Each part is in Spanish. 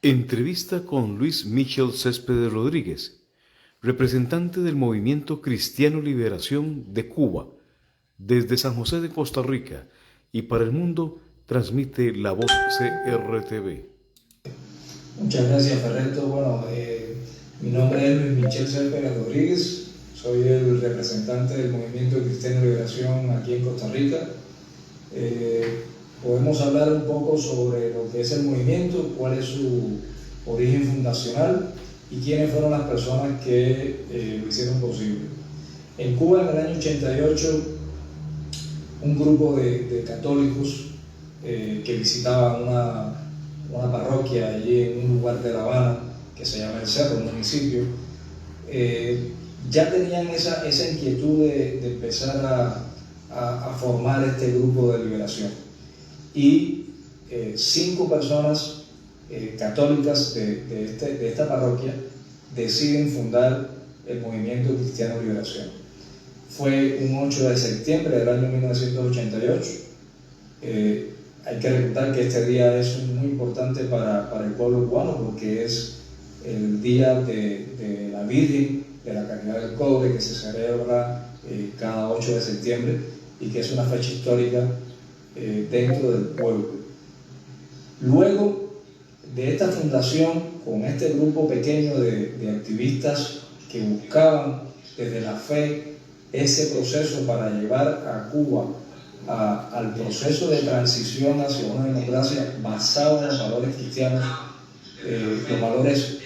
Entrevista con Luis Michel Céspedes Rodríguez, representante del Movimiento Cristiano Liberación de Cuba, desde San José de Costa Rica, y para el mundo transmite La Voz CRTV. Muchas gracias, Ferreto. Bueno, mi nombre es Luis Michel Céspedes Rodríguez, soy el representante del Movimiento Cristiano Liberación aquí en Costa Rica. Podemos hablar un poco sobre lo que es el movimiento, cuál es su origen fundacional y quiénes fueron las personas que lo hicieron posible. En Cuba, en el año 88, un grupo de católicos que visitaban una parroquia allí en un lugar de La Habana que se llama El Cerro, un municipio, ya tenían esa inquietud de empezar a formar este grupo de liberación. Y 5 personas católicas de esta parroquia deciden fundar el Movimiento Cristiano Liberación. Fue un 8 de septiembre del año 1988. Hay que recordar que este día es muy importante para el pueblo cubano porque es el día de la Virgen de la Caridad del Cobre, que se celebra cada 8 de septiembre y que es una fecha histórica dentro del pueblo. Luego de esta fundación, con este grupo pequeño de activistas que buscaban desde la fe ese proceso para llevar a Cuba al proceso de transición hacia una democracia basada en los valores cristianos, los valores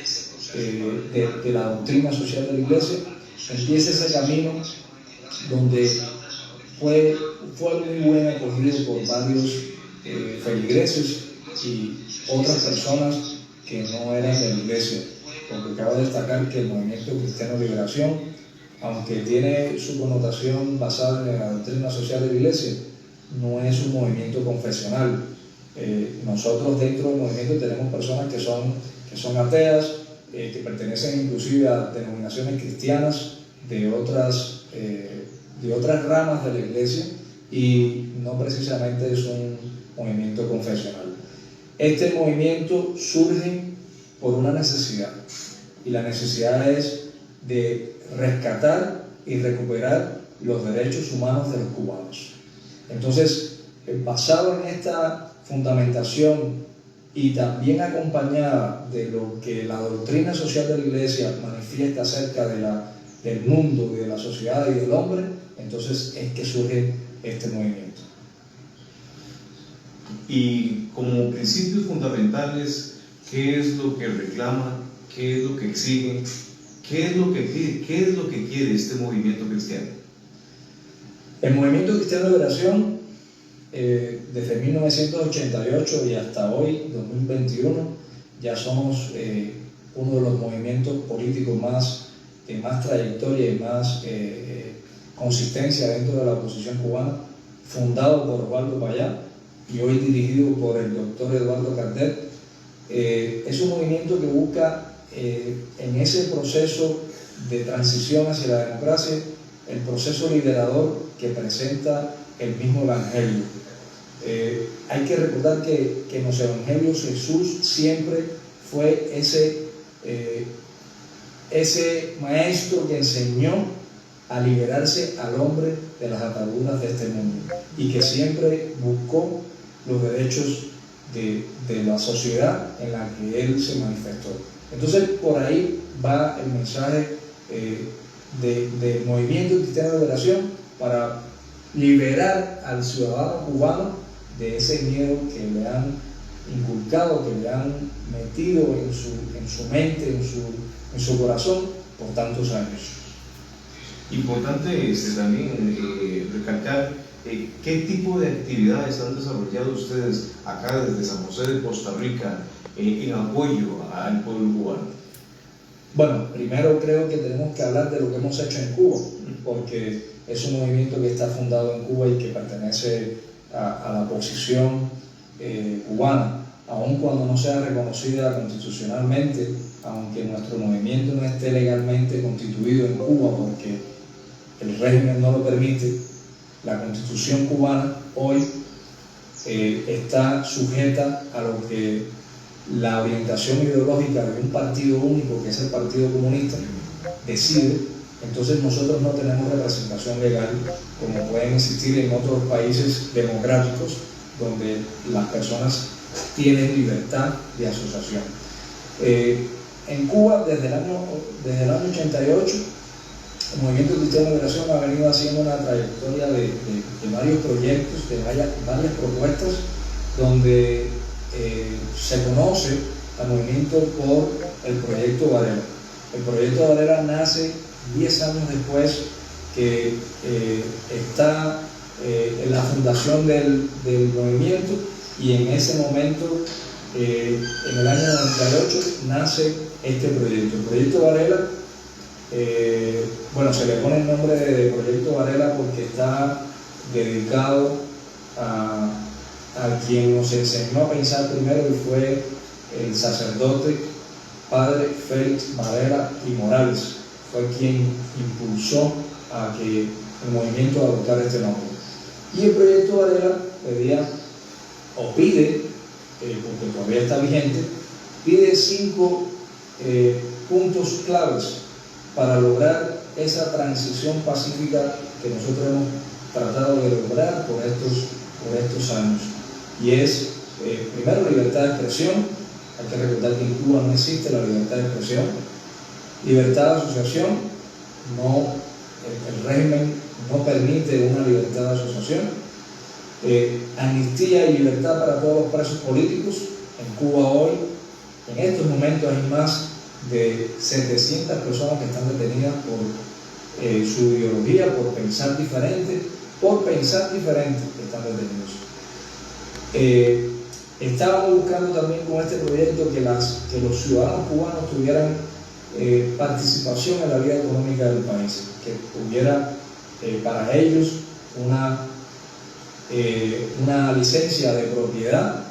de la doctrina social de la Iglesia, empieza ese camino donde fue muy bien acogido por varios feligreses y otras personas que no eran de la Iglesia, porque cabe destacar que el Movimiento Cristiano Liberación, aunque tiene su connotación basada en la doctrina social de la Iglesia, no es un movimiento confesional. Nosotros dentro del movimiento tenemos personas que son ateas, que pertenecen inclusive a denominaciones cristianas de otras ramas de la Iglesia y no precisamente es un movimiento confesional. Este movimiento surge por una necesidad, y la necesidad es de rescatar y recuperar los derechos humanos de los cubanos. Entonces, basado en esta fundamentación y también acompañada de lo que la doctrina social de la Iglesia manifiesta acerca del mundo y de la sociedad y del hombre, entonces es que surge este movimiento. Y como principios fundamentales, ¿qué es lo que reclama? ¿Qué es lo que exige? ¿Qué es lo que pide? ¿Qué es lo que quiere este movimiento cristiano? El Movimiento Cristiano de Liberación, desde 1988 y hasta hoy, 2021, ya somos uno de los movimientos políticos de más trayectoria y más consistencia dentro de la oposición cubana, fundado por Osvaldo Payá y hoy dirigido por el doctor Eduardo Cardet. Es un movimiento que busca en ese proceso de transición hacia la democracia el proceso liberador que presenta el mismo Evangelio. Hay que recordar que en los Evangelios Jesús siempre fue ese maestro que enseñó a liberarse al hombre de las ataduras de este mundo y que siempre buscó los derechos de la sociedad en la que él se manifestó. Entonces, por ahí va el mensaje del Movimiento Cristiano de Liberación para liberar al ciudadano cubano de ese miedo que le han inculcado, que le han metido en su mente, en su corazón por tantos años. Importante también recalcar qué tipo de actividades han desarrollado ustedes acá desde San José de Costa Rica en apoyo al pueblo cubano. Bueno, primero creo que tenemos que hablar de lo que hemos hecho en Cuba, porque es un movimiento que está fundado en Cuba y que pertenece a la oposición cubana, aun cuando no sea reconocida constitucionalmente, aunque nuestro movimiento no esté legalmente constituido en Cuba porque el régimen no lo permite. La Constitución cubana hoy está sujeta a lo que la orientación ideológica de un partido único, que es el Partido Comunista, decide, entonces nosotros no tenemos representación legal como pueden existir en otros países democráticos donde las personas tienen libertad de asociación. En Cuba, desde el año 88, el Movimiento Cristiano de Liberación ha venido haciendo una trayectoria de varios proyectos, de varias propuestas, donde se conoce al movimiento por el Proyecto Varela. El Proyecto Varela nace 10 años después que está en la fundación del movimiento, y en ese momento, en el año 98, nace este proyecto. El Proyecto Varela, bueno, se le pone el nombre de Proyecto Varela porque está dedicado a quien nos enseñó a pensar primero, y fue el sacerdote padre Félix Varela y Morales. Fue quien impulsó a que el movimiento adoptara este nombre. Y el Proyecto Varela pedía, o pide, porque todavía está vigente, pide 5 puntos claves para lograr esa transición pacífica que nosotros hemos tratado de lograr por estos años. Y es, primero, libertad de expresión. Hay que recordar que en Cuba no existe la libertad de expresión. Libertad de asociación, el régimen no permite una libertad de asociación. Amnistía y libertad para todos los presos políticos. En Cuba hoy, en estos momentos, hay más de 700 personas que están detenidas por su ideología, por pensar diferente, que están detenidos. Estábamos buscando también con este proyecto que los ciudadanos cubanos tuvieran participación en la vida económica del país, que hubiera para ellos una licencia de propiedad,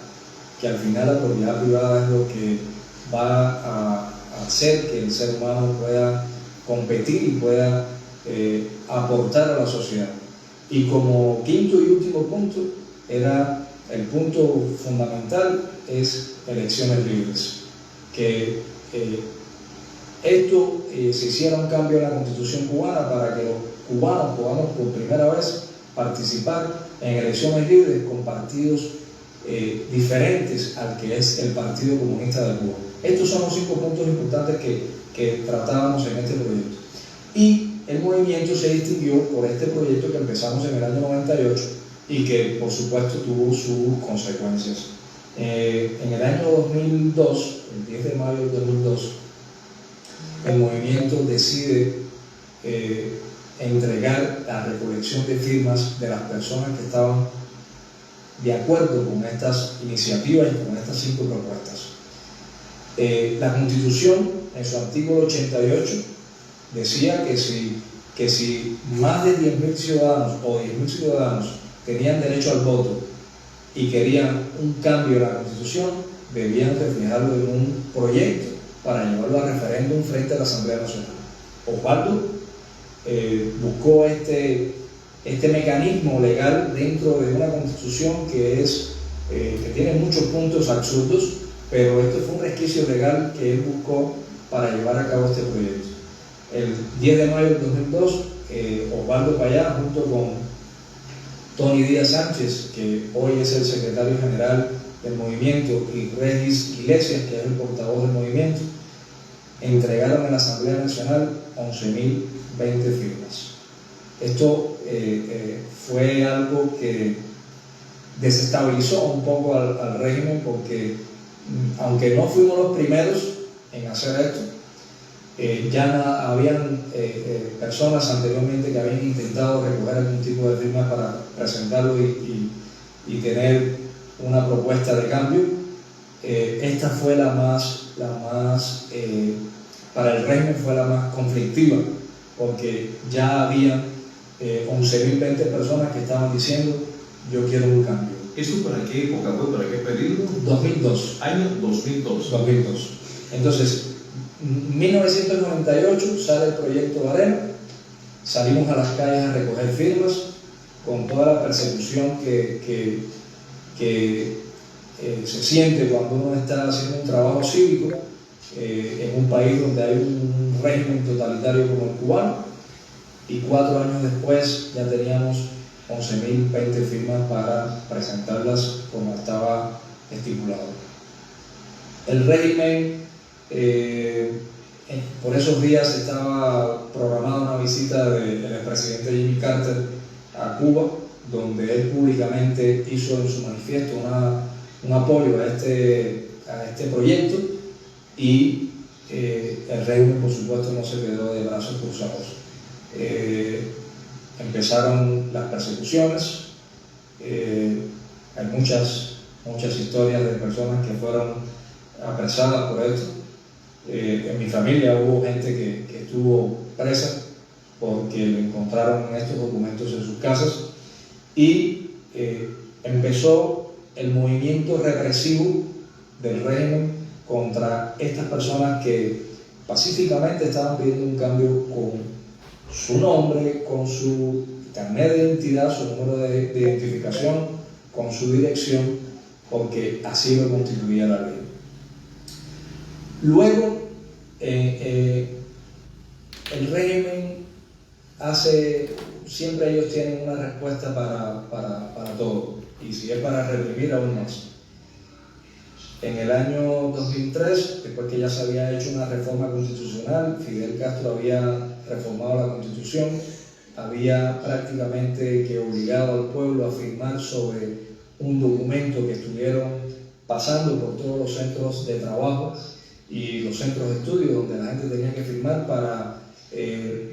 que al final la propiedad privada es lo que va a hacer que el ser humano pueda competir y pueda aportar a la sociedad. Y como quinto y último punto, el punto fundamental es elecciones libres, que se hiciera un cambio en la Constitución cubana para que los cubanos podamos por primera vez participar en elecciones libres con partidos diferentes al que es el Partido Comunista de Cuba. Estos son los 5 puntos importantes que tratábamos en este proyecto. Y el movimiento se distinguió por este proyecto que empezamos en el año 98 y que por supuesto tuvo sus consecuencias. En el año 2002, el 10 de mayo del 2002, el movimiento decide entregar la recolección de firmas de las personas que estaban de acuerdo con estas iniciativas y con estas 5 propuestas. La Constitución, en su artículo 88, decía que si más de 10.000 ciudadanos o 10.000 ciudadanos tenían derecho al voto y querían un cambio en la Constitución, debían reflejarlo en un proyecto para llevarlo a referéndum frente a la Asamblea Nacional. Osvaldo buscó este mecanismo legal dentro de una Constitución que tiene muchos puntos absurdos, pero este fue un resquicio legal que él buscó para llevar a cabo este proyecto. El 10 de mayo del 2002, Osvaldo Payá, junto con Tony Díaz Sánchez, que hoy es el secretario general del movimiento, y Regis Iglesias, que es el portavoz del movimiento, entregaron en la Asamblea Nacional 11.020 firmas. Esto fue algo que desestabilizó un poco al régimen, porque aunque no fuimos los primeros en hacer esto, ya habían personas anteriormente que habían intentado recoger algún tipo de firmas para presentarlo y tener una propuesta de cambio. Esta fue la más para el régimen fue la más conflictiva, porque ya había 11.020 personas que estaban diciendo: yo quiero un cambio. ¿Esto para qué época fue? ¿Para qué periodo? 2002. Año 2002. 2002. Entonces, 1998 sale el proyecto Varela, salimos a las calles a recoger firmas con toda la persecución que se siente cuando uno está haciendo un trabajo cívico en un país donde hay un régimen totalitario como el cubano, y 4 años después ya teníamos 11.020 firmas para presentarlas como estaba estipulado. El régimen, por esos días estaba programada una visita del expresidente Jimmy Carter a Cuba, donde él públicamente hizo en su manifiesto un apoyo a este proyecto, y el régimen, por supuesto, no se quedó de brazos cruzados. Empezaron las persecuciones, hay muchas historias de personas que fueron apresadas por esto. En mi familia hubo gente que estuvo presa porque le encontraron estos documentos en sus casas, y empezó el movimiento represivo del régimen contra estas personas que pacíficamente estaban pidiendo un cambio con su nombre, con su carnet de identidad, su número de identificación, con su dirección, porque así lo constituía la ley. Luego, el régimen siempre ellos tienen una respuesta para todo, y si es para reprimir, aún más. En el año 2003, después que ya se había hecho una reforma constitucional, Fidel Castro había reformado la Constitución, había prácticamente que obligado al pueblo a firmar sobre un documento que estuvieron pasando por todos los centros de trabajo y los centros de estudio, donde la gente tenía que firmar para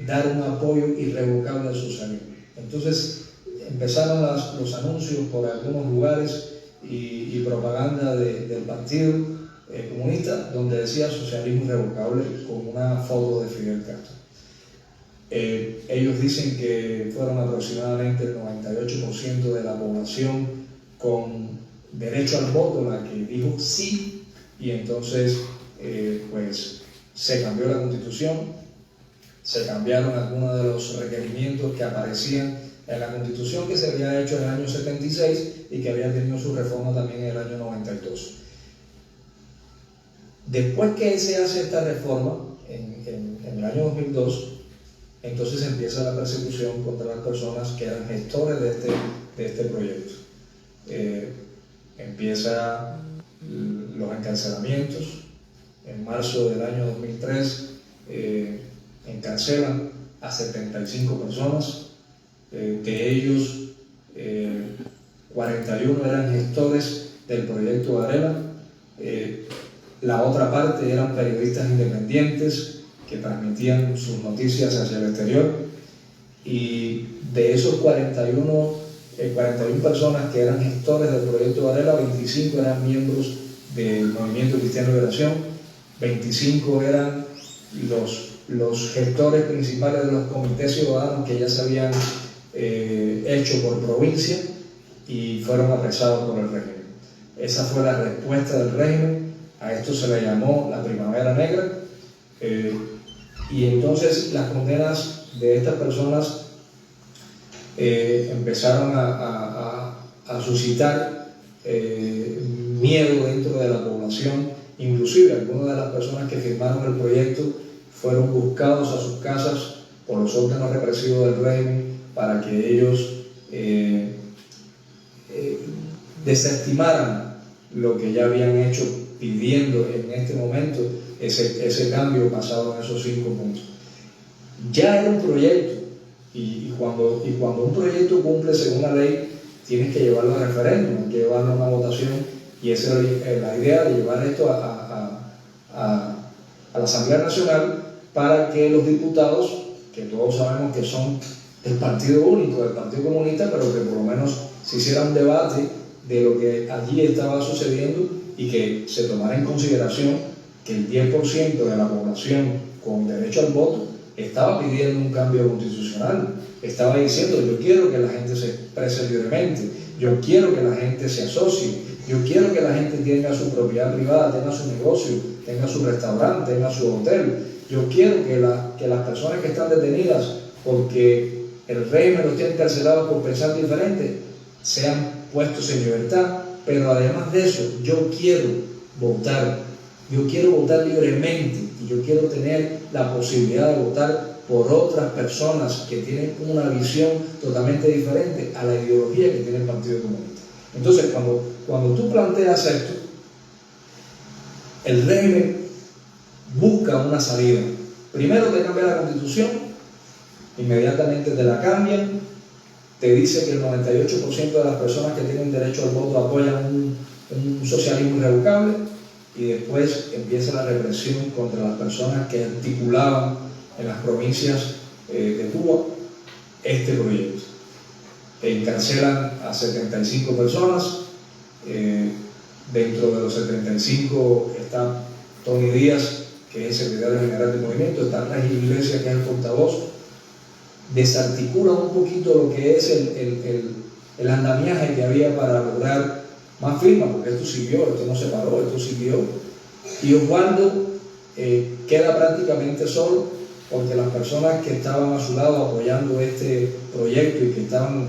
dar un apoyo irrevocable al socialismo. Entonces empezaron los anuncios por algunos lugares y propaganda del Partido Comunista, donde decía socialismo irrevocable, con una foto de Fidel Castro. Ellos dicen que fueron aproximadamente el 98% de la población con derecho al voto la que dijo sí, y entonces pues se cambió la Constitución, se cambiaron algunos de los requerimientos que aparecían en la Constitución que se había hecho en el año 76 y que había tenido su reforma también en el año 92. Después que se hace esta reforma, en el año 2002, entonces empieza la persecución contra las personas que eran gestores de este proyecto. Empiezan los encarcelamientos. En marzo del año 2003 encarcelan a 75 personas. De ellos 41 eran gestores del proyecto Varela, la otra parte eran periodistas independientes que transmitían sus noticias hacia el exterior, y de esos 41 personas que eran gestores del proyecto Varela, 25 eran miembros del Movimiento Cristiano de Liberación, 25 eran los gestores principales de los comités ciudadanos que ya se habían hecho por provincia y fueron apresados por el régimen. Esa fue la respuesta del régimen. A esto se le llamó la Primavera Negra, y entonces las condenas de estas personas empezaron a suscitar miedo dentro de la población. Inclusive algunas de las personas que firmaron el proyecto fueron buscados a sus casas por los órganos represivos del régimen para que ellos desestimaran lo que ya habían hecho, pidiendo en este momento ese cambio basado en esos 5 puntos. Ya era un proyecto, y cuando un proyecto cumple según la ley, tienes que llevarlo a referéndum, hay que llevarlo a una votación, y esa es la idea de llevar esto a la Asamblea Nacional para que los diputados, que todos sabemos que son del Partido Único, del Partido Comunista, pero que por lo menos se hiciera un debate de lo que allí estaba sucediendo y que se tomara en consideración que el 10% de la población con derecho al voto estaba pidiendo un cambio constitucional, estaba diciendo: yo quiero que la gente se exprese libremente, yo quiero que la gente se asocie, yo quiero que la gente tenga su propiedad privada, tenga su negocio, tenga su restaurante, tenga su hotel, yo quiero que las personas que están detenidas porque el régimen los tiene encarcelados por pensar diferente sean puestos en libertad, pero además de eso, yo quiero votar libremente y yo quiero tener la posibilidad de votar por otras personas que tienen una visión totalmente diferente a la ideología que tiene el Partido Comunista. Entonces, cuando tú planteas esto, el régimen busca una salida. Primero te cambia la Constitución, inmediatamente te la cambian, te dice que el 98% de las personas que tienen derecho al voto apoyan un socialismo irrevocable, y después empieza la represión contra las personas que articulaban en las provincias de Cuba este proyecto. Encarcelan a 75 personas, dentro de los 75 está Tony Díaz, que es el secretario general del movimiento, está Regis Iglesias, que es el portavoz. Desarticula un poquito lo que es el andamiaje que había para lograr más firmas, porque esto siguió, esto no se paró, esto siguió. Y Osvaldo queda prácticamente solo, porque las personas que estaban a su lado apoyando este proyecto y que estaban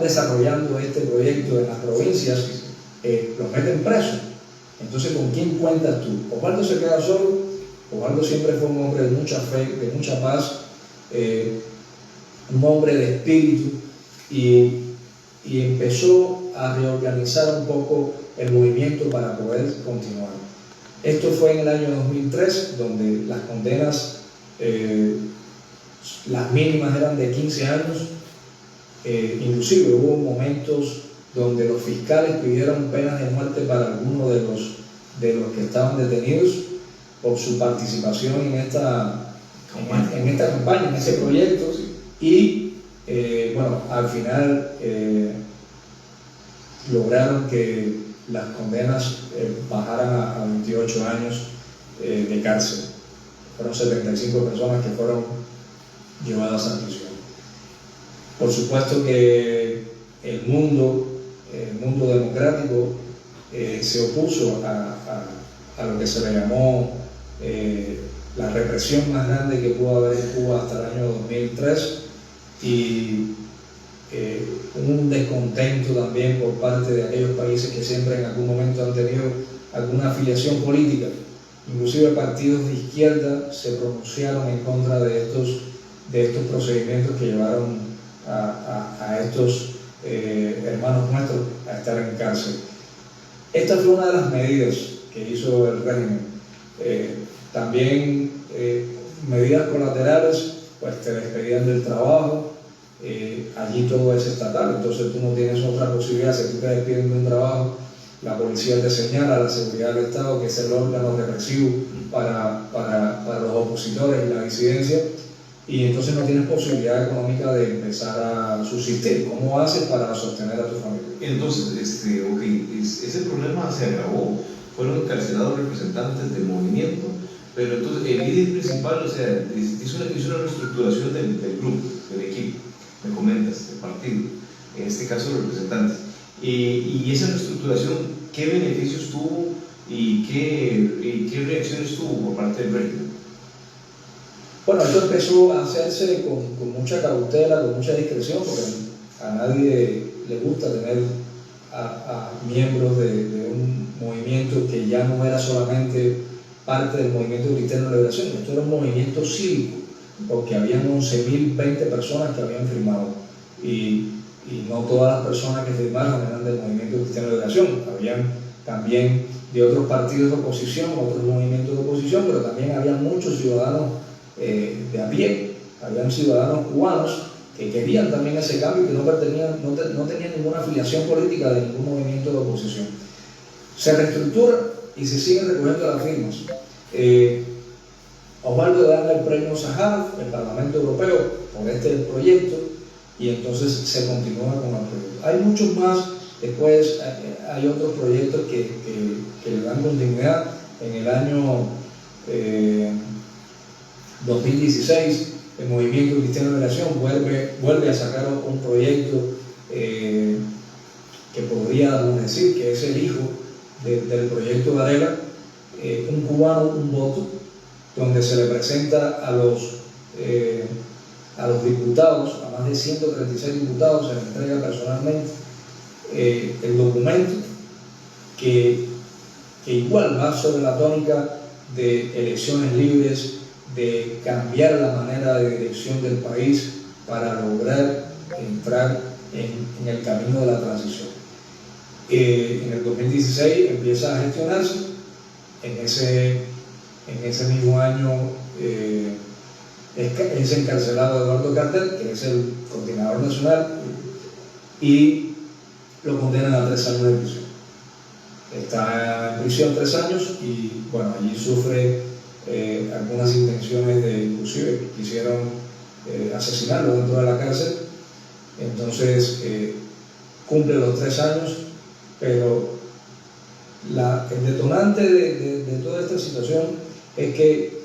desarrollando este proyecto en las provincias, los meten presos. Entonces, ¿con quién cuentas tú? Osvaldo se queda solo. Osvaldo siempre fue un hombre de mucha fe, de mucha paz, un hombre de espíritu, y empezó a reorganizar un poco el movimiento para poder continuar. Esto fue en el año 2003, donde las condenas, las mínimas eran de 15 años, inclusive hubo momentos donde los fiscales pidieron penas de muerte para algunos de los que estaban detenidos por su participación en esta campaña, en ese proyecto, y bueno, al final lograron que las condenas bajaran a 28 años de cárcel. Fueron 75 personas que fueron llevadas a prisión. Por supuesto que el mundo democrático se opuso a lo que se le llamó la represión más grande que pudo haber en Cuba hasta el año 2003, y un descontento también por parte de aquellos países que siempre en algún momento han tenido alguna afiliación política. Inclusive partidos de izquierda se pronunciaron en contra de estos procedimientos que llevaron a estos hermanos nuestros a estar en cárcel. Esta fue una de las medidas que hizo el régimen. También medidas colaterales, pues te despedían del trabajo. Allí todo es estatal, entonces tú no tienes otra posibilidad. Si tú te despiden de un trabajo, la policía te señala, la seguridad del Estado, que es el órgano represivo para los opositores y la disidencia, y entonces no tienes posibilidad económica de empezar a subsistir. ¿Cómo haces para sostener a tu familia? Entonces, ese problema se agravó. Fueron encarcelados representantes del movimiento, pero entonces el líder principal, o sea, hizo una reestructuración del grupo, del equipo, me comentas, del partido, en este caso los representantes. Y esa reestructuración, ¿qué beneficios tuvo y qué reacciones tuvo por parte del régimen? Bueno, esto empezó a hacerse con mucha cautela, con mucha discreción, porque a nadie le gusta tener a miembros de un movimiento que ya no era solamente parte del movimiento cristiano de liberación. Esto era un movimiento cívico, porque habían 11.020 personas que habían firmado, y no todas las personas que firmaron eran del movimiento cristiano de liberación. Habían también de otros partidos de oposición, otros movimientos de oposición, pero también había muchos ciudadanos de a pie, habían ciudadanos cubanos que querían también ese cambio y que no tenían ninguna afiliación política de ningún movimiento de oposición. Se reestructura y se siguen recogiendo las firmas. Osvaldo da el premio Sájarov, el Parlamento Europeo, por este proyecto, y entonces se continúa con el proyecto. Hay muchos más, después hay otros proyectos que le dan continuidad. En el año 2016, el Movimiento Cristiano de Liberación vuelve a sacar un proyecto que podría decir que es el hijo del proyecto Varela, un cubano, un voto, donde se le presenta a los diputados, a más de 136 diputados, se le entrega personalmente el documento que igual va sobre la tónica de elecciones libres, de cambiar la manera de dirección del país para lograr entrar en el camino de la transición. En el 2016 empieza a gestionarse, en ese mismo año es encarcelado Eduardo Carter, que es el coordinador nacional, y lo condenan a 3 años de prisión. Está en prisión 3 años y bueno, allí sufre algunas intenciones de, inclusive quisieron asesinarlo dentro de la cárcel. Entonces cumple los 3 años, pero el detonante de toda esta situación es que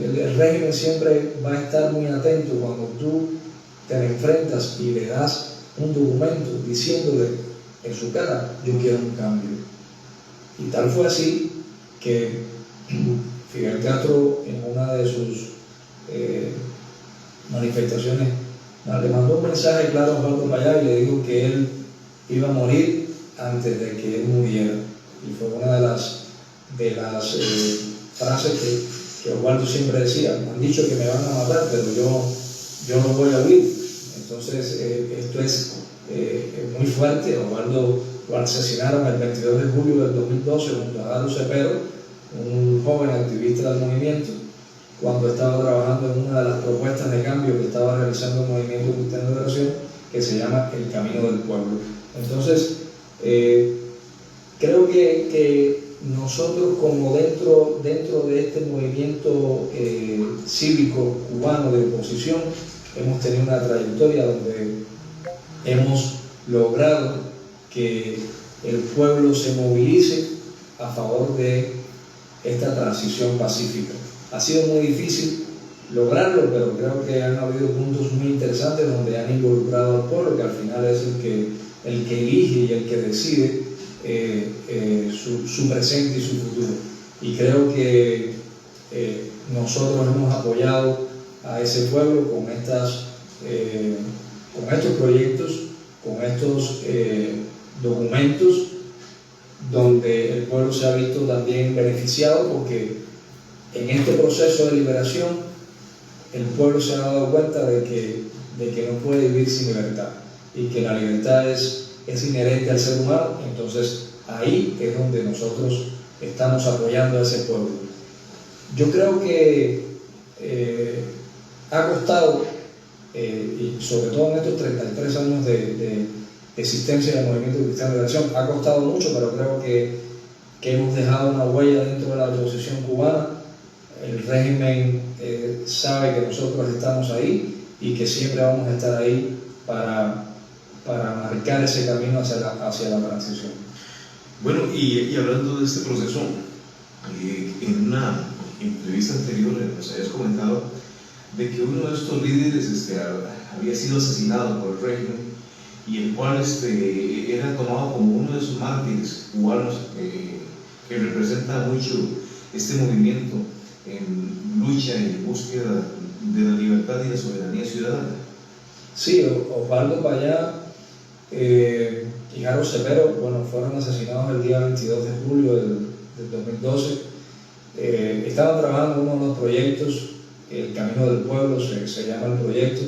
el régimen siempre va a estar muy atento cuando tú te enfrentas y le das un documento diciéndole en su cara: yo quiero un cambio. Y tal fue así que Fidel Castro, en una de sus manifestaciones, le mandó un mensaje claro a Osvaldo Payá y le dijo que él iba a morir antes de que él muriera. Y fue una de las frases que Osvaldo siempre decía: me han dicho que me van a matar, pero yo no voy a huir. Entonces esto es muy fuerte. Osvaldo lo asesinaron el 22 de julio del 2012 junto a Garo Cepero, un joven activista del movimiento, cuando estaba trabajando en una de las propuestas de cambio que estaba realizando el Movimiento Cristiano de Liberación, que se llama El Camino del Pueblo. Entonces, creo que nosotros, como dentro de este movimiento cívico cubano de oposición, hemos tenido una trayectoria donde hemos logrado que el pueblo se movilice a favor de esta transición pacífica. Ha sido muy difícil lograrlo, pero creo que han habido puntos muy interesantes donde han involucrado al pueblo, que al final es el que elige y el que decide su presente y su futuro. Y creo que nosotros hemos apoyado a ese pueblo con estos proyectos, con estos documentos, donde el pueblo se ha visto también beneficiado, porque en este proceso de liberación el pueblo se ha dado cuenta de que no puede vivir sin libertad y que la libertad es inherente al ser humano. Entonces ahí es donde nosotros estamos apoyando a ese pueblo. Yo creo que ha costado, y sobre todo en estos 33 años de existencia del Movimiento Cristiano de Liberación, ha costado mucho, pero creo que hemos dejado una huella dentro de la oposición cubana. El régimen sabe que nosotros estamos ahí y que siempre vamos a estar ahí para marcar ese camino hacia la transición. Bueno, y hablando de este proceso, en una entrevista anterior nos habías comentado de que uno de estos líderes había sido asesinado por el régimen, y el cual era tomado como uno de sus mártires cubanos, que representa mucho este movimiento en lucha y en búsqueda de la libertad y la soberanía ciudadana. Sí, Osvaldo Payá y Garo Cepero, bueno, fueron asesinados el día 22 de julio del 2012. Estaban trabajando en uno de los proyectos, El Camino del Pueblo se llama el proyecto,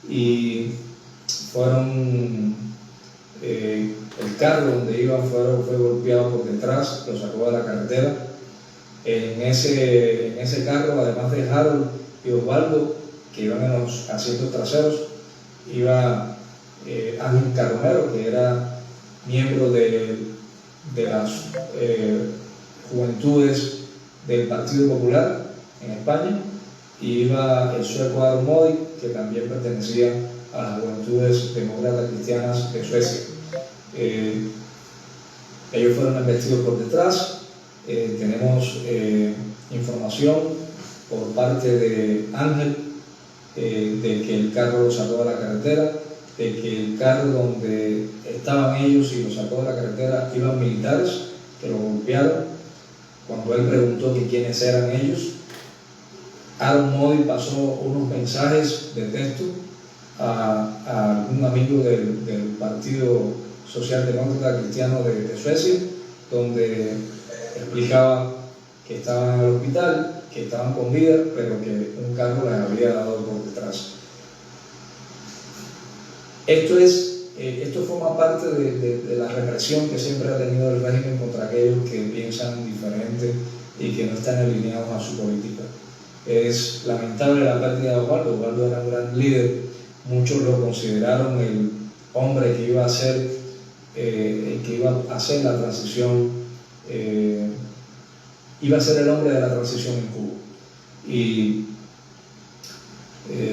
y fueron, el carro donde iban fue golpeado por detrás, lo sacó de la carretera. En ese carro, además de Harold y Osvaldo, que iban en los asientos traseros, iba Ángel Carromero, que era miembro de las juventudes del Partido Popular en España, y iba el sueco Aron Modi, que también pertenecía a las juventudes demócratas cristianas de Suecia. Ellos fueron embestidos por detrás. Tenemos información por parte de Ángel de que el carro lo sacó de la carretera, de que el carro donde estaban ellos y lo sacó de la carretera iban militares que lo golpearon. Cuando él preguntó que quiénes eran ellos, Aron Modi pasó unos mensajes de texto a un amigo del Partido socialdemócrata cristiano de Suecia, donde explicaba que estaban en el hospital, que estaban con vida, pero que un carro les había dado por detrás. Esto forma parte de la represión que siempre ha tenido el régimen contra aquellos que piensan diferente y que no están alineados a su política. Es lamentable la pérdida de Osvaldo. Osvaldo era un gran líder, muchos lo consideraron el hombre que iba a hacer, la transición, iba a ser el hombre de la transición en Cuba. Y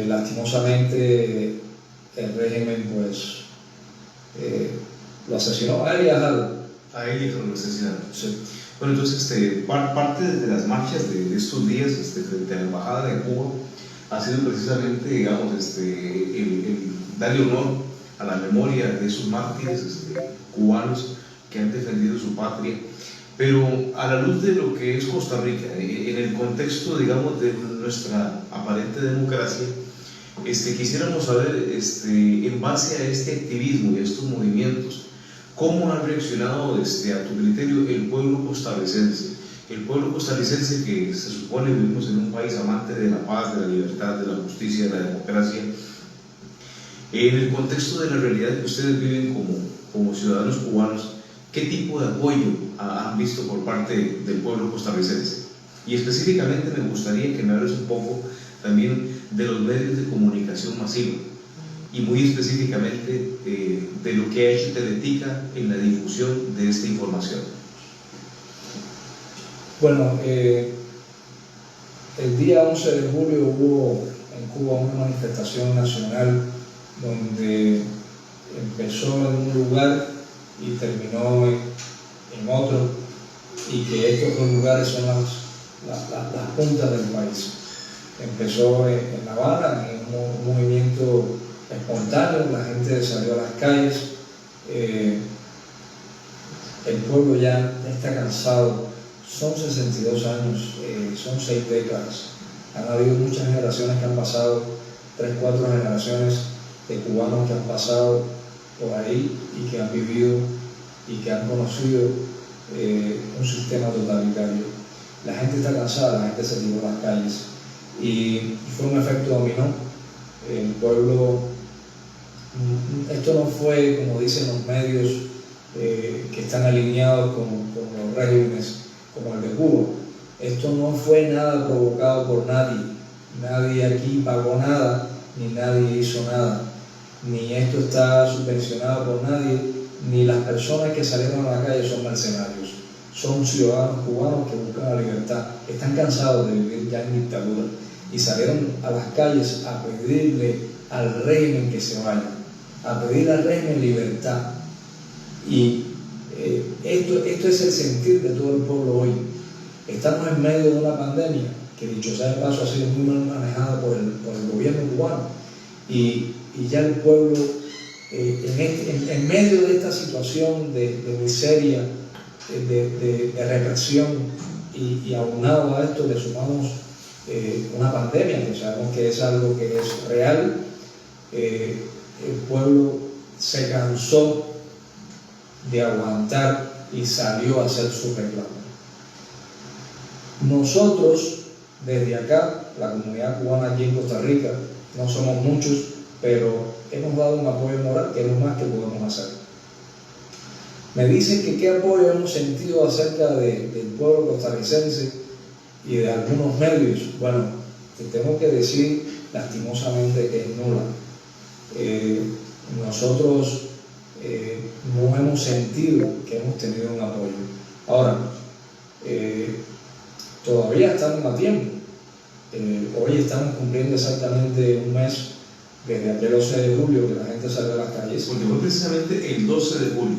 lastimosamente el régimen pues lo asesinó a él y a Jado. A él y lo asesinaron. Sí. Bueno, entonces parte de las marchas de estos días frente a la Embajada de Cuba ha sido precisamente, digamos, el darle honor a la memoria de esos mártires cubanos que han defendido su patria, pero a la luz de lo que es Costa Rica, en el contexto, digamos, de nuestra aparente democracia, quisiéramos saber, en base a este activismo y a estos movimientos, ¿cómo ha reaccionado, a tu criterio, el pueblo costarricense? El pueblo costarricense, que se supone vivimos en un país amante de la paz, de la libertad, de la justicia, de la democracia, en el contexto de la realidad que ustedes viven como ciudadanos cubanos, ¿qué tipo de apoyo han visto por parte del pueblo costarricense? Y específicamente me gustaría que me hables un poco también de los medios de comunicación masiva y muy específicamente de lo que ha hecho Teletica en la difusión de esta información. Bueno, el día 11 de julio hubo en Cuba una manifestación nacional donde empezó en un lugar y terminó en otro, y que estos dos lugares son las puntas del país. Empezó en La Habana, en un movimiento espontáneo, la gente salió a las calles, el pueblo ya está cansado, son 62 años, son 6 décadas, han habido muchas generaciones que han pasado, 3, 4 generaciones de cubanos que han pasado por ahí y que han vivido y que han conocido un sistema totalitario. La gente está cansada, la gente se tiró a las calles y fue un efecto dominó. El pueblo, esto no fue, como dicen los medios que están alineados con los regímenes como el de Cuba, esto no fue nada provocado por nadie. Nadie aquí pagó nada, ni nadie hizo nada, ni esto está subvencionado por nadie, ni las personas que salieron a la calle son mercenarios, son ciudadanos cubanos que buscan la libertad, están cansados de vivir ya en dictadura y salieron a las calles a pedirle al régimen que se vaya, a pedirle al régimen libertad. Y esto es el sentir de todo el pueblo hoy. Estamos en medio de una pandemia que, dicho sea de paso, ha sido muy mal manejada por el gobierno cubano, y ya el pueblo, en medio de esta situación de miseria, de represión, y aunado a esto le sumamos una pandemia, que sabemos que es algo que es real, el pueblo se cansó de aguantar y salió a hacer su reclamo. Nosotros, desde acá, la comunidad cubana aquí en Costa Rica, no somos muchos, pero hemos dado un apoyo moral, que es lo más que podemos hacer. Me dicen que qué apoyo hemos sentido acerca del pueblo costarricense y de algunos medios. Bueno, te tengo que decir lastimosamente que es nula. Nosotros no hemos sentido que hemos tenido un apoyo. Ahora, todavía estamos a tiempo. Hoy estamos cumpliendo exactamente un mes desde aquel 12 de julio que la gente salió a las calles. Porque fue precisamente el 12 de julio.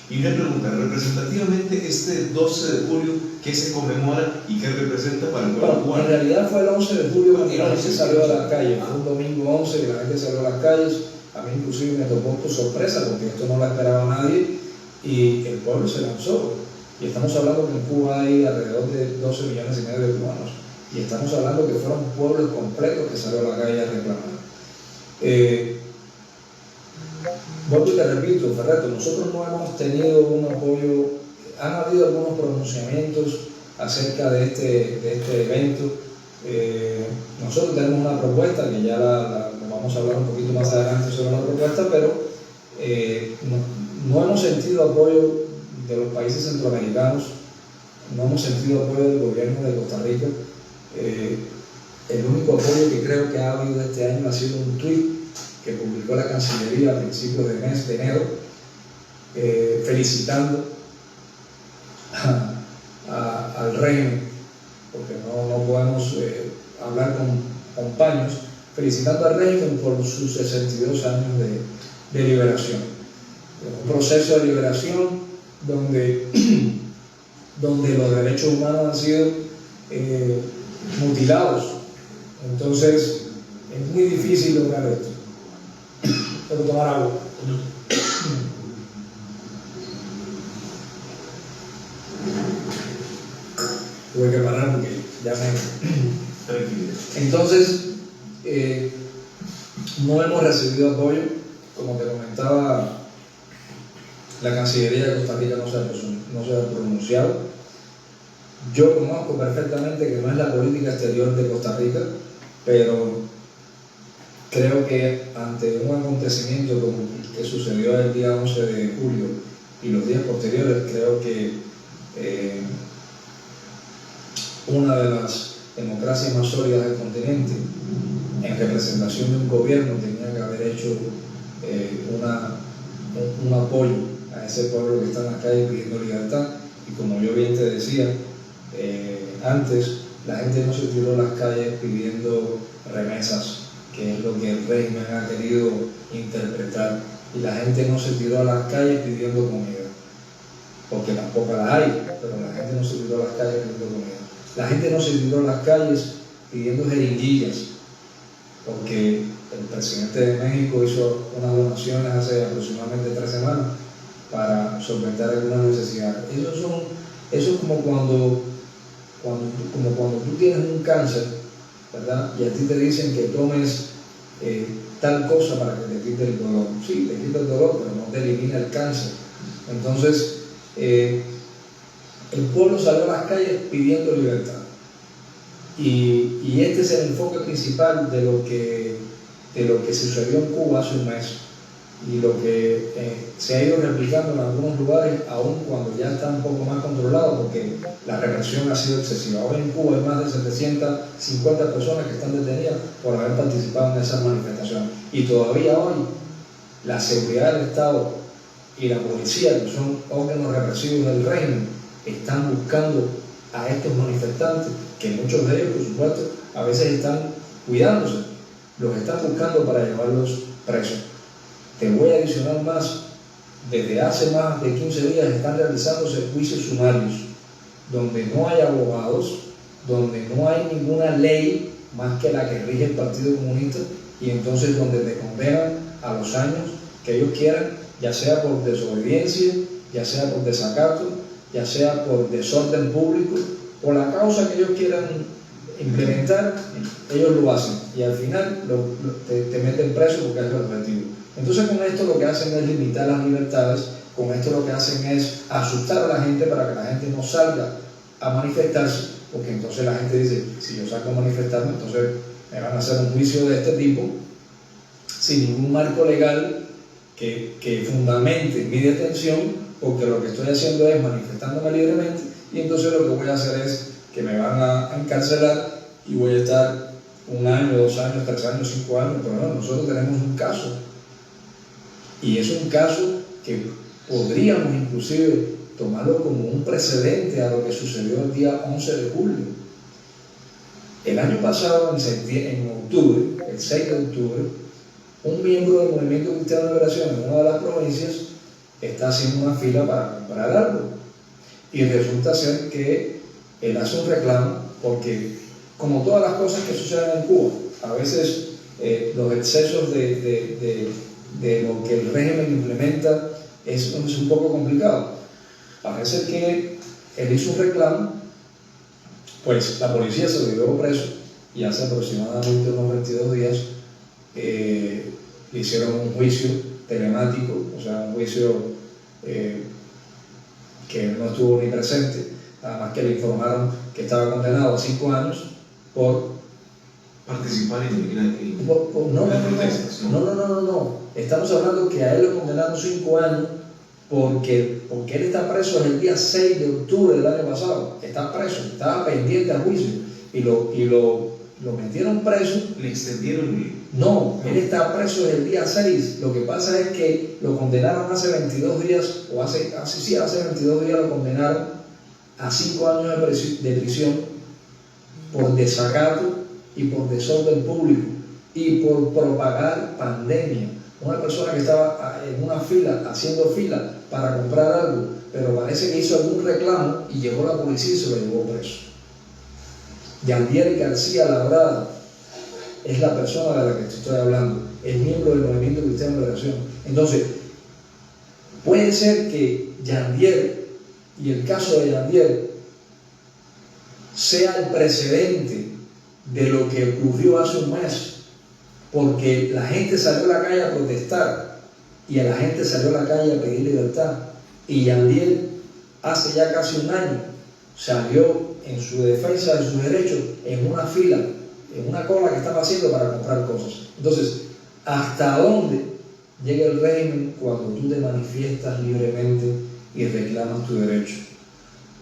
Y una pregunta, representativamente este 12 de julio, ¿qué se conmemora y qué representa para el pueblo cubano? En realidad fue el 11 de julio cuando la gente salió a las calles. Fue un domingo 11 que la gente salió a las calles. A mí inclusive me tocó por sorpresa porque esto no lo esperaba nadie y el pueblo se lanzó. Y estamos hablando que en Cuba hay alrededor de 12 millones y medio de cubanos. Y estamos hablando que fueron pueblos completos que salieron a la calle a reclamar. vuelvo y te repito, Ferreto, nosotros no hemos tenido un apoyo, han habido algunos pronunciamientos acerca de este evento. Nosotros tenemos una propuesta que ya la vamos a hablar un poquito más adelante sobre la propuesta, pero no hemos sentido apoyo de los países centroamericanos, no hemos sentido apoyo del gobierno de Costa Rica. El único apoyo que creo que ha habido este año ha sido un tuit que publicó la Cancillería a principios del mes de enero, felicitando al régimen, porque no podemos hablar con paños, felicitando al régimen por sus 62 años de liberación. Un proceso de liberación donde los derechos humanos han sido mutilados. Entonces es muy difícil lograr esto. Tengo que tomar agua. Tuve que parar porque ya me... Entonces, no hemos recibido apoyo. Como te comentaba, la Cancillería de Costa Rica no se ha pronunciado. Yo conozco perfectamente que no es la política exterior de Costa Rica, pero creo que ante un acontecimiento como el que sucedió el día 11 de julio y los días posteriores, creo que una de las democracias más sólidas del continente, en representación de un gobierno, tenía que haber hecho un apoyo a ese pueblo que está en las calles pidiendo libertad. Y como yo bien te decía antes, la gente no se tiró a las calles pidiendo remesas, que es lo que el régimen ha querido interpretar, y la gente no se tiró a las calles pidiendo comida, porque tampoco las hay, pero la gente no se tiró a las calles pidiendo comida. La gente no se tiró a las calles pidiendo jeringuillas, porque el presidente de México hizo unas donaciones hace aproximadamente 3 semanas para solventar alguna necesidad. Eso es como cuando tú tienes un cáncer, ¿verdad? Y a ti te dicen que tomes tal cosa para que te quite el dolor. Sí, te quita el dolor, pero no te elimina el cáncer. Entonces, el pueblo salió a las calles pidiendo libertad. Y este es el enfoque principal de lo que sucedió en Cuba hace un mes, y lo que se ha ido replicando en algunos lugares, aun cuando ya está un poco más controlado, porque la represión ha sido excesiva. Ahora en Cuba hay más de 750 personas que están detenidas por haber participado en esas manifestaciones, y todavía hoy la seguridad del Estado y la policía, que son órganos represivos del régimen, están buscando a estos manifestantes, que muchos de ellos, por supuesto, a veces están cuidándose, los están buscando para llevarlos presos. Te voy a adicionar más: desde hace más de 15 días están realizándose juicios sumarios, donde no hay abogados, donde no hay ninguna ley más que la que rige el Partido Comunista, y entonces donde te condenan a los años que ellos quieran, ya sea por desobediencia, ya sea por desacato, ya sea por desorden público, o la causa que ellos quieran implementar, ellos lo hacen, y al final te meten preso porque es el objetivo. Entonces con esto lo que hacen es limitar las libertades, con esto lo que hacen es asustar a la gente para que la gente no salga a manifestarse, porque entonces la gente dice: si yo salgo a manifestarme, entonces me van a hacer un juicio de este tipo, sin ningún marco legal que fundamente mi detención, porque lo que estoy haciendo es manifestándome libremente, y entonces lo que voy a hacer es que me van a encarcelar y voy a estar 1 año, 2 años, 3 años, 5 años. Pero no, nosotros tenemos un caso, y es un caso que podríamos inclusive tomarlo como un precedente a lo que sucedió el día 11 de julio. El año pasado, en octubre, el 6 de octubre, un miembro del Movimiento Cristiano de Liberación en una de las provincias está haciendo una fila para comprar algo, y resulta ser que él hace un reclamo, porque como todas las cosas que suceden en Cuba, a veces los excesos de lo que el régimen implementa es un poco complicado. Parece que él hizo un reclamo, pues la policía se lo llevó preso, y hace aproximadamente unos 22 días le hicieron un juicio telemático, o sea, un juicio que no estuvo ni presente, nada más que le informaron que estaba condenado a 5 años por participar en no, las protestas. No. Estamos hablando que a él lo condenaron 5 años porque él está preso desde el día 6 de octubre del año pasado. Está preso, estaba pendiente a juicio y lo metieron preso. ¿Le extendieron? No, él está preso desde el día 6. Lo que pasa es que lo condenaron hace 22 días, o hace 22 días lo condenaron a 5 años de prisión por desacato y por desorden público y por propagar pandemia. Una persona que estaba en una fila, haciendo fila para comprar algo, pero parece que hizo algún reclamo y llegó la policía y se lo llevó preso. Yandier García Labrada es la persona de la que te estoy hablando, es miembro del Movimiento Cristiano de Liberación. Entonces, puede ser que Yandier y el caso de Yandier sea el precedente de lo que ocurrió hace un mes, porque la gente salió a la calle a protestar y a la gente salió a la calle a pedir libertad, y Yandier hace ya casi un año salió en su defensa de sus derechos en una fila, en una cola que estaba haciendo para comprar cosas. Entonces, ¿hasta dónde llega el régimen cuando tú te manifiestas libremente y reclamas tu derecho?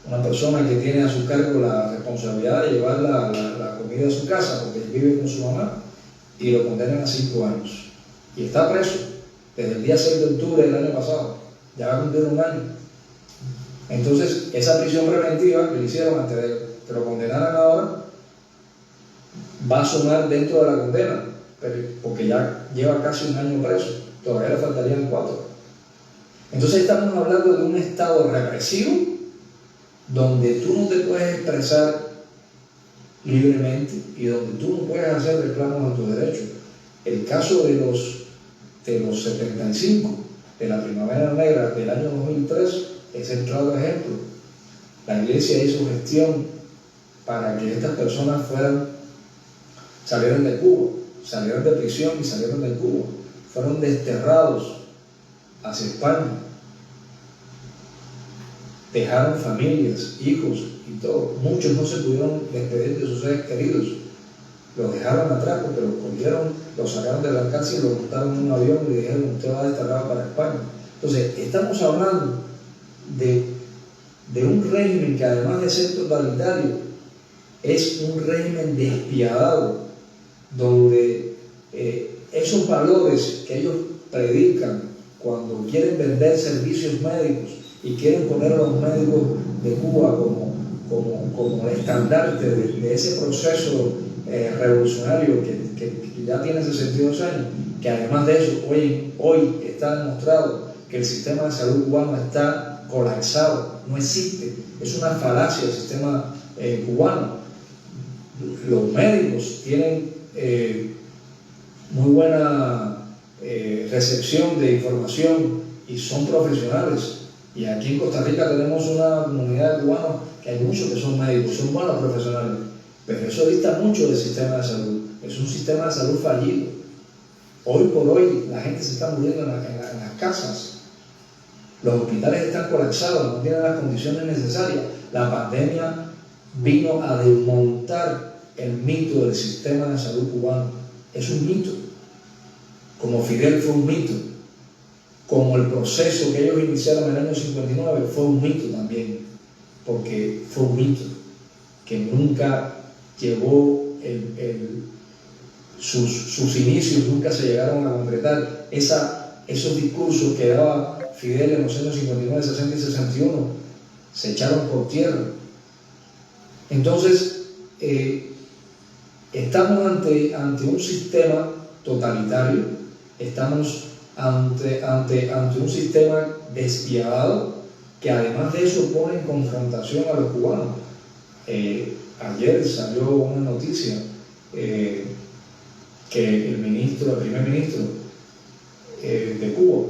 Una persona que tiene a su cargo la responsabilidad de llevar la comida a su casa porque vive con su mamá y lo condenan a 5 años. Y está preso desde el día 6 de octubre del año pasado. Ya va a cumplir un año. Entonces, esa prisión preventiva que le hicieron antes de que lo condenaran ahora va a sumar dentro de la condena, porque ya lleva casi un año preso. Todavía le faltarían 4. Entonces, estamos hablando de un estado represivo donde tú no te puedes expresar libremente y donde tú no puedes hacer reclamos a tus derechos. El caso de los 75 de la Primavera Negra del año 2003 es el claro ejemplo. La iglesia hizo gestión para que estas personas salieran de Cuba, salieran de prisión y salieran de Cuba, fueron desterrados hacia España. Dejaron familias, hijos y todo. Muchos no se pudieron despedir de sus seres queridos. Los dejaron atrás porque los cogieron, los sacaron de la cárcel, los montaron en un avión y le dijeron: usted va desterrado para España. Entonces, estamos hablando de un régimen que, además de ser totalitario, es un régimen despiadado, donde esos valores que ellos predican cuando quieren vender servicios médicos y quieren poner a los médicos de Cuba como el estandarte de ese proceso revolucionario que ya tiene 62 años, que además de eso hoy está demostrado que el sistema de salud cubano está colapsado, no existe, es una falacia el sistema cubano. Los médicos tienen muy buena recepción de información y son profesionales. Y aquí en Costa Rica tenemos una comunidad de cubanos que hay muchos que son médicos, son buenos profesionales, pero eso dista mucho del sistema de salud. Es un sistema de salud fallido. Hoy por hoy la gente se está muriendo en las casas. Los hospitales están colapsados, no tienen las condiciones necesarias. La pandemia vino a desmontar el mito del sistema de salud cubano. Es un mito. Como Fidel fue un mito. Como el proceso que ellos iniciaron en el año 59 fue un mito también, porque fue un mito que nunca llevó sus inicios, nunca se llegaron a concretar. Esos discursos que daba Fidel en los años 59, 60 y 61 se echaron por tierra. Entonces, estamos ante un sistema totalitario, estamos ante un sistema despiadado que, además de eso, pone en confrontación a los cubanos. Ayer salió una noticia que el primer ministro de Cuba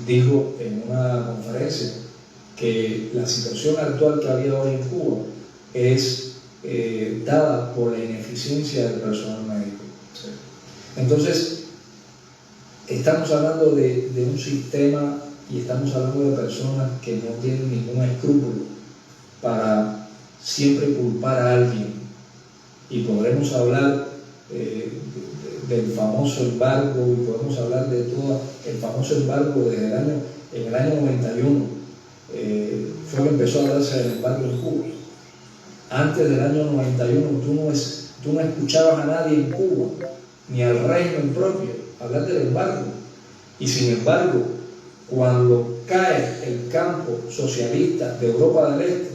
dijo en una conferencia que la situación actual que había hoy en Cuba es dada por la ineficiencia del personal médico. Entonces, estamos hablando de un sistema y estamos hablando de personas que no tienen ningún escrúpulo para siempre culpar a alguien. Y podremos hablar del famoso embargo, y podemos hablar de todo el famoso embargo desde en el año 91. Fue que empezó a hablarse del embargo en Cuba. Antes del año 91 tú no escuchabas a nadie en Cuba, ni al régimen propio, hablar del embargo. Y sin embargo, cuando cae el campo socialista de Europa del Este,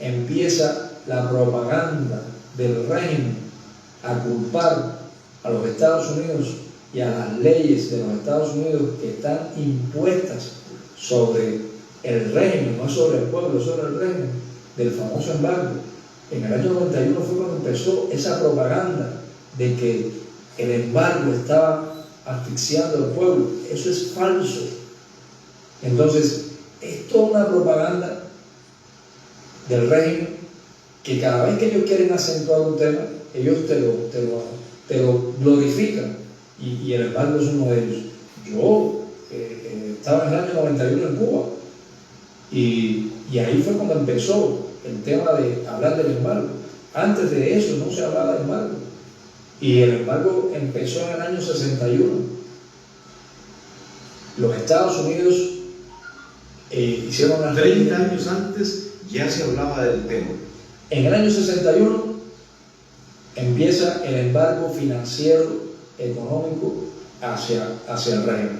empieza la propaganda del régimen a culpar a los Estados Unidos y a las leyes de los Estados Unidos que están impuestas sobre el régimen, no sobre el pueblo, sobre el régimen, del famoso embargo. En el año 91 fue cuando empezó esa propaganda de que el embargo estaba asfixiando al pueblo. Eso es falso. Entonces, es toda una propaganda del régimen que cada vez que ellos quieren acentuar un tema, ellos te lo glorifican, y el embargo es uno de ellos. Yo estaba en el año 91 en Cuba, y ahí fue cuando empezó el tema de hablar del embargo. Antes de eso no se hablaba de embargo, y el embargo empezó en el año 61. Los Estados Unidos hicieron las 30 años antes ya se hablaba del tema. En el año 61 empieza el embargo financiero, económico hacia el régimen.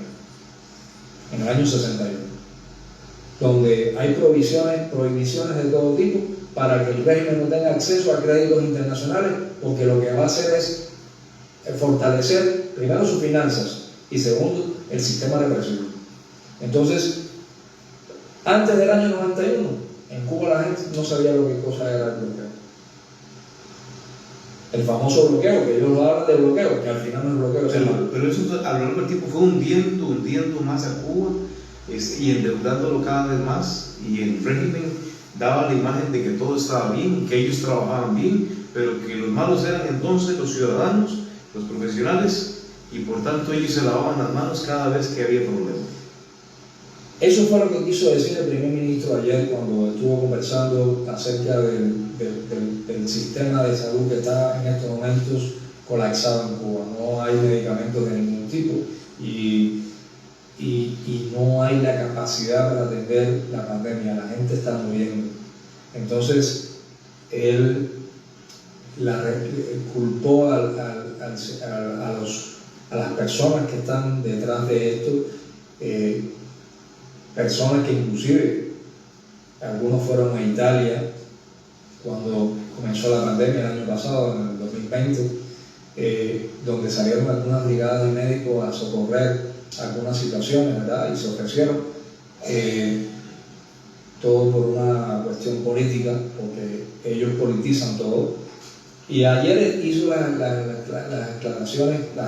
En el año 61, donde hay prohibiciones de todo tipo para que el régimen no tenga acceso a créditos internacionales, porque lo que va a hacer es fortalecer primero sus finanzas y segundo el sistema represivo. Entonces, antes del año 91, en Cuba la gente no sabía lo que cosa era el bloqueo. El famoso bloqueo, que ellos hablan de bloqueo, que al final no es bloqueo. Pero eso a lo largo del tiempo fue hundiendo más a Cuba, y endeudándolo cada vez más, y el régimen daba la imagen de que todo estaba bien, que ellos trabajaban bien, pero que los malos eran entonces los ciudadanos, los profesionales, y por tanto ellos se lavaban las manos cada vez que había problemas. Eso fue lo que quiso decir el primer ministro ayer cuando estuvo conversando acerca del sistema de salud que está en estos momentos colapsado en Cuba. No hay medicamentos de ningún tipo y no hay la capacidad para atender la pandemia. La gente está muriendo. Entonces, él culpó a las personas que están detrás de esto, personas que inclusive algunos fueron a Italia cuando comenzó la pandemia el año pasado, en el 2020, donde salieron algunas brigadas de médicos a socorrer algunas situaciones, ¿verdad? Y se ofrecieron, todo por una cuestión política, porque ellos politizan todo. Y ayer hizo las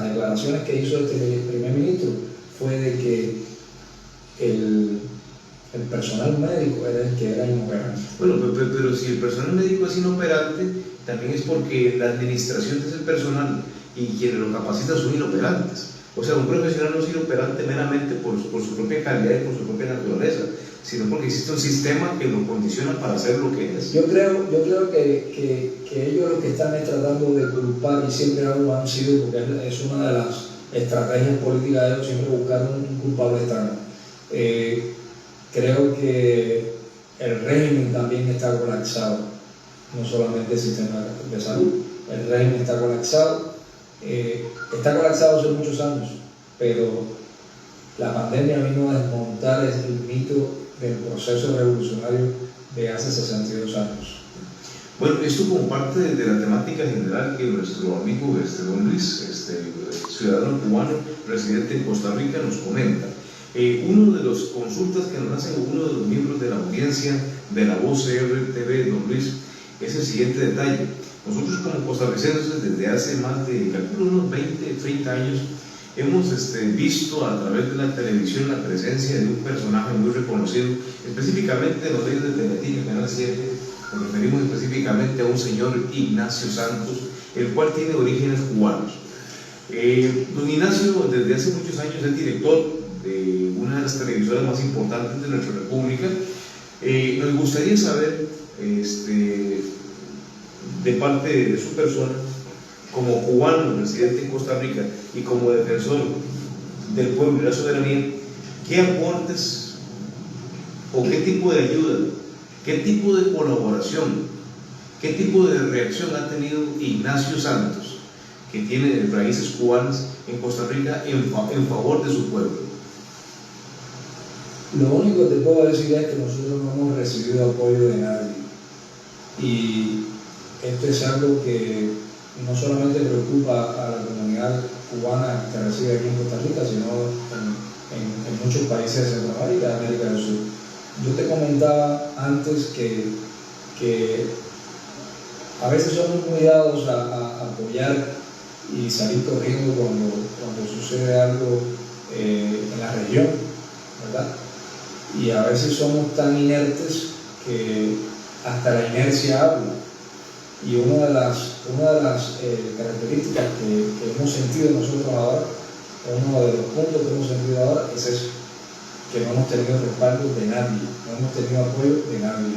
declaraciones que hizo este primer ministro, fue de que el personal médico era el que era inoperante. Bueno, pero si el personal médico es inoperante, también es porque la administración de ese personal y quienes lo capacitan son inoperantes. O sea, un profesional no es inoperante meramente por su propia calidad y por su propia naturaleza, sino porque existe un sistema que lo condiciona para hacer lo que es. Yo creo que ellos lo que están es tratando de culpar, y siempre lo han sido, porque es una de las estrategias políticas de ellos, siempre buscar un culpable externo. Creo que el régimen también está colapsado, no solamente el sistema de salud. El régimen está colapsado hace muchos años, pero la pandemia vino a desmontar el mito del proceso revolucionario de hace 62 años. Bueno, esto como parte de la temática general que nuestro amigo don Luis, ciudadano cubano, residente en Costa Rica, nos comenta. Uno de las consultas que nos hacen uno de los miembros de la audiencia de La Voz RTV, don Luis, es el siguiente detalle. Nosotros como costarricenses desde hace más de, calculo, unos 20, 30 años, hemos visto a través de la televisión la presencia de un personaje muy reconocido, específicamente en los medios de Teletica, Canal 7, nos referimos específicamente a un señor Ignacio Santos, el cual tiene orígenes cubanos. Don Ignacio, desde hace muchos años es director de una de las televisoras más importantes de nuestra república. Nos gustaría saber, de parte de su persona, como cubano residente en Costa Rica y como defensor del pueblo y la soberanía, ¿qué aportes o qué tipo de ayuda, qué tipo de colaboración, qué tipo de reacción ha tenido Ignacio Santos, que tiene raíces cubanas en Costa Rica, en favor de su pueblo? Lo único que te puedo decir es que nosotros no hemos recibido apoyo de nadie, y esto es algo que no solamente preocupa a la comunidad cubana que reside aquí en Costa Rica, sino en muchos países de Centroamérica y América del Sur. Yo te comentaba antes que a veces somos muy dados a apoyar y salir corriendo cuando sucede algo en la región, ¿verdad? Y a veces somos tan inertes que hasta la inercia habla. Y una de las características que hemos sentido nosotros ahora, uno de los puntos que hemos sentido ahora, es eso, que no hemos tenido respaldo de nadie, no hemos tenido apoyo de nadie.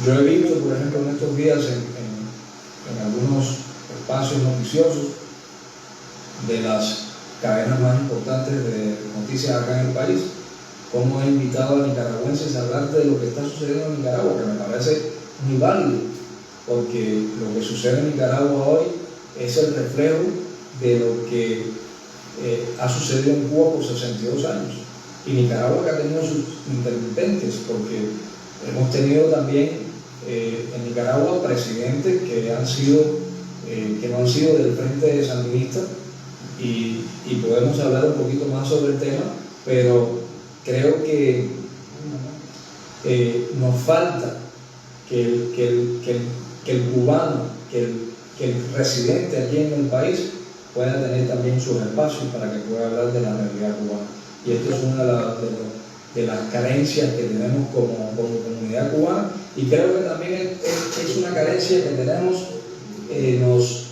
Yo he visto, por ejemplo, en estos días en algunos espacios noticiosos de las cadenas más importantes de noticias acá en el país, cómo he invitado a nicaragüenses a hablar de lo que está sucediendo en Nicaragua, que me parece muy válido, porque lo que sucede en Nicaragua hoy es el reflejo de lo que ha sucedido en Cuba por 62 años. Y Nicaragua que ha tenido sus intermitentes, porque hemos tenido también en Nicaragua presidentes que no han sido del frente sandinista, y podemos hablar un poquito más sobre el tema, pero creo que nos falta que el cubano, que el residente aquí en el país pueda tener también sus espacios para que pueda hablar de la realidad cubana. Y esto es una de las carencias que tenemos como comunidad cubana, y creo que también es una carencia que tenemos en los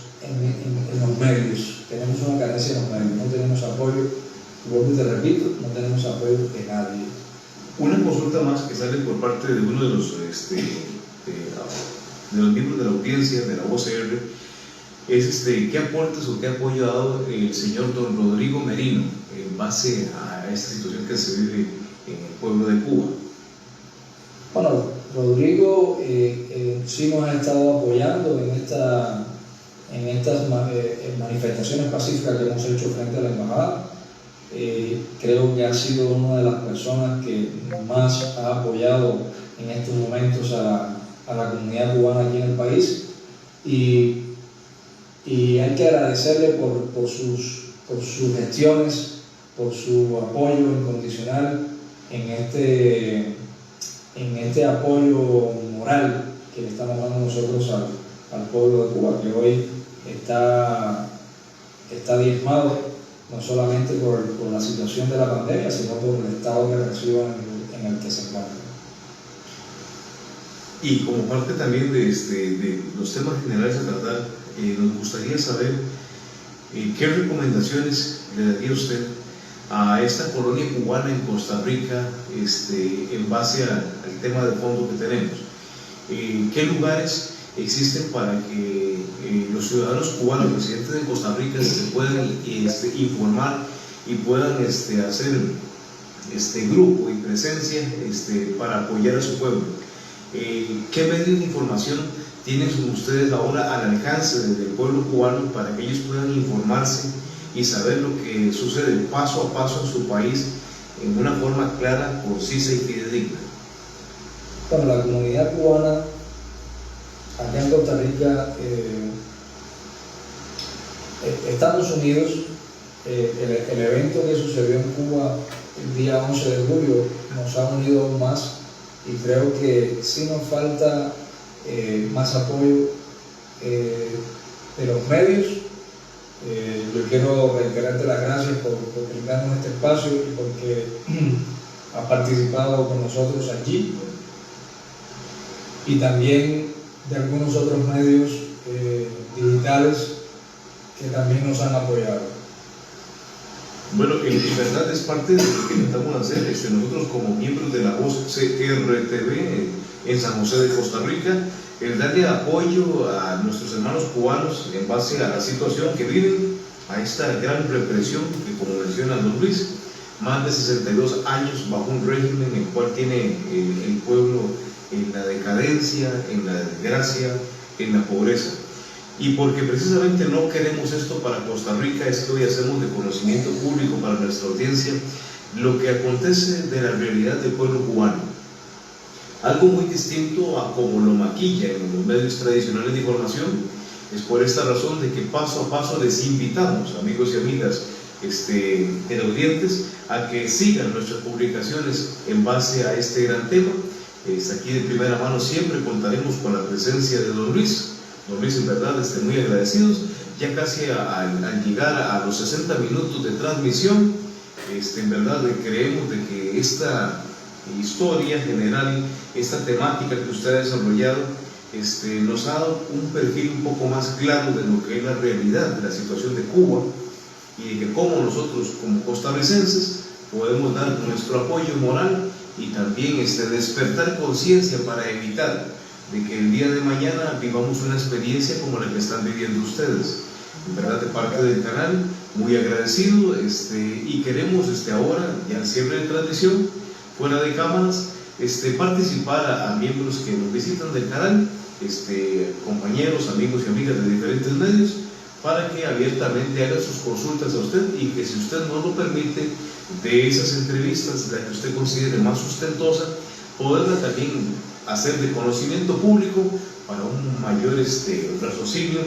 medios. Tenemos una carencia en los medios, no tenemos apoyo, vuelvo y te repito, no tenemos apoyo de nadie. Una consulta más que sale por parte de uno de los miembros de la audiencia de la OCR es ¿qué aportes o qué apoyo ha dado el señor don Rodrigo Merino en base a esta situación que se vive en el pueblo de Cuba? Bueno, Rodrigo sí nos ha estado apoyando en estas manifestaciones pacíficas que hemos hecho frente a la embajada. Creo que ha sido una de las personas que más ha apoyado en estos momentos a la comunidad cubana aquí en el país, y hay que agradecerle por sus gestiones, por su apoyo incondicional en este apoyo moral que le estamos dando nosotros al pueblo de Cuba, que hoy está diezmado no solamente por la situación de la pandemia, sino por el estado de represión en el que se encuentra. Y como parte también de los temas generales a tratar, nos gustaría saber qué recomendaciones le daría usted a esta colonia cubana en Costa Rica en base al tema de fondo que tenemos. ¿Qué lugares existen para que los ciudadanos cubanos residentes en Costa Rica se puedan informar y puedan hacer grupo y presencia para apoyar a su pueblo? ¿Qué medios de información tienen ustedes ahora al alcance del pueblo cubano para que ellos puedan informarse y saber lo que sucede paso a paso en su país en una forma clara, concisa y fidedigna? Bueno, la comunidad cubana acá en Costa Rica, estamos unidos. El evento que sucedió en Cuba el día 11 de julio nos ha unido aún más, y creo que sí nos falta más apoyo de los medios. Yo quiero reiterarte las gracias por brindarnos este espacio y porque has participado con nosotros allí, y también de algunos otros medios digitales que también nos han apoyado. Bueno, en verdad es parte de lo que intentamos hacer nosotros como miembros de la voz CRTV en San José de Costa Rica, el darle apoyo a nuestros hermanos cubanos en base a la situación que viven, a esta gran represión que, como menciona don Luis, más de 62 años bajo un régimen en el cual tiene el pueblo en la decadencia, en la desgracia, en la pobreza. Y porque precisamente no queremos esto para Costa Rica, es que hoy hacemos de conocimiento público para nuestra audiencia lo que acontece de la realidad del pueblo cubano. Algo muy distinto a como lo maquillan en los medios tradicionales de información. Es por esta razón de que paso a paso les invitamos, amigos y amigas teleaudientes, a que sigan nuestras publicaciones en base a este gran tema. Aquí de primera mano siempre contaremos con la presencia de don Luis. Don Luis, en verdad, muy agradecidos, ya casi al llegar a los 60 minutos de transmisión. En verdad creemos de que esta historia general, esta temática que usted ha desarrollado, nos ha dado un perfil un poco más claro de lo que es la realidad de la situación de Cuba y de que cómo nosotros como costarricenses podemos dar nuestro apoyo moral y también despertar conciencia para evitar de que el día de mañana vivamos una experiencia como la que están viviendo ustedes. En verdad, de parte del canal, muy agradecido, y queremos ahora, ya al cierre de transmisión, fuera de cámaras, participar a miembros que nos visitan del canal, compañeros, amigos y amigas de diferentes medios, para que abiertamente hagan sus consultas a usted y que, si usted no lo permite, de esas entrevistas, la que usted considere más sustentosa, poderla también hacer de conocimiento público para un mayor raciocinio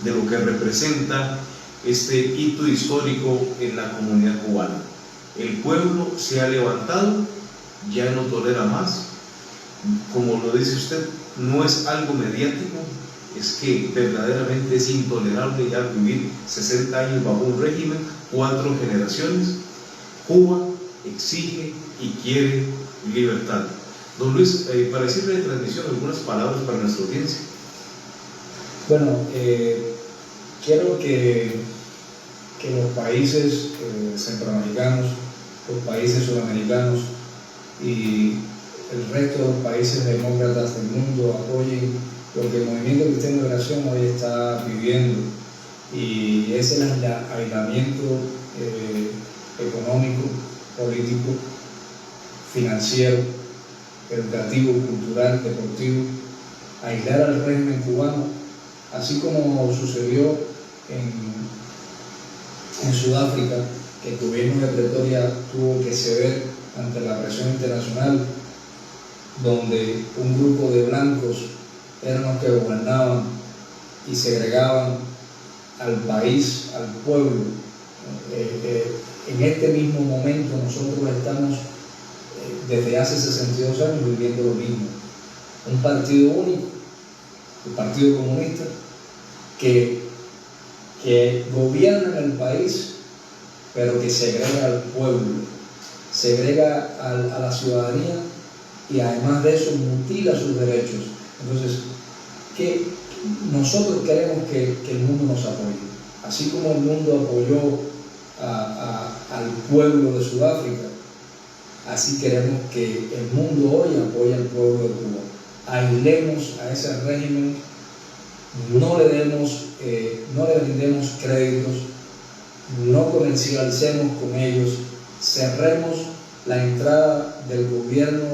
de lo que representa este hito histórico en la comunidad cubana. El pueblo se ha levantado, ya no tolera más. Como lo dice usted, no es algo mediático, es que verdaderamente es intolerable ya vivir 60 años bajo un régimen, 4 generaciones. Cuba exige y quiere libertad. Don Luis, para decirle de transmisión algunas palabras para nuestra audiencia. Bueno, quiero que los países centroamericanos, los países sudamericanos y el resto de los países demócratas del mundo apoyen lo que el Movimiento Cristiano de Liberación hoy está viviendo, y es el aislamiento económico, político, financiero, educativo, cultural, deportivo, aislar al régimen cubano, así como sucedió en Sudáfrica, que el gobierno de Pretoria tuvo que ceder ante la presión internacional, donde un grupo de blancos eran los que gobernaban y segregaban al país, al pueblo. En este mismo momento nosotros estamos desde hace 62 años viviendo lo mismo. Un partido único, el Partido Comunista, que gobierna en el país, pero que segrega al pueblo, segrega a la ciudadanía, y además de eso mutila sus derechos. Entonces, que nosotros queremos que el mundo nos apoye, así como el mundo apoyó al pueblo de Sudáfrica, así queremos que el mundo hoy apoye al pueblo de Cuba. Aislemos a ese régimen, no le brindemos créditos, no comercialicemos con ellos, cerremos la entrada del gobierno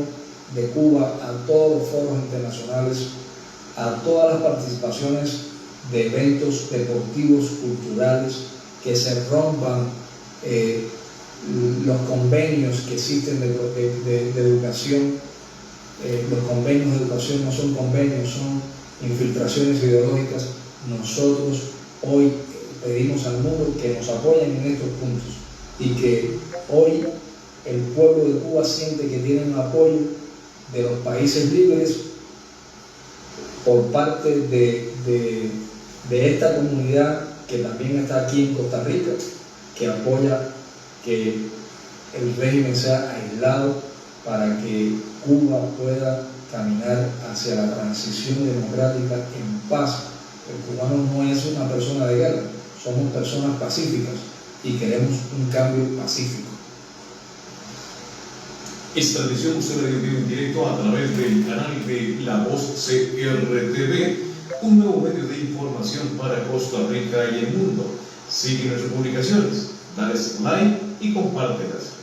de Cuba a todos los foros internacionales, a todas las participaciones de eventos deportivos, culturales, que se rompan los convenios que existen de educación. Los convenios de educación no son convenios, son infiltraciones ideológicas. Nosotros hoy pedimos al mundo que nos apoyen en estos puntos, y que hoy el pueblo de Cuba siente que tiene un apoyo de los países libres por parte de esta comunidad que también está aquí en Costa Rica, que apoya que el régimen sea aislado para que Cuba pueda caminar hacia la transición democrática en paz. El cubano no es una persona de guerra, somos personas pacíficas y queremos un cambio pacífico. Esta transmisión usted la dio en directo a través del canal de La Voz CRTV, un nuevo medio de información para Costa Rica y el mundo. Sigue nuestras publicaciones, dale like y compártelas.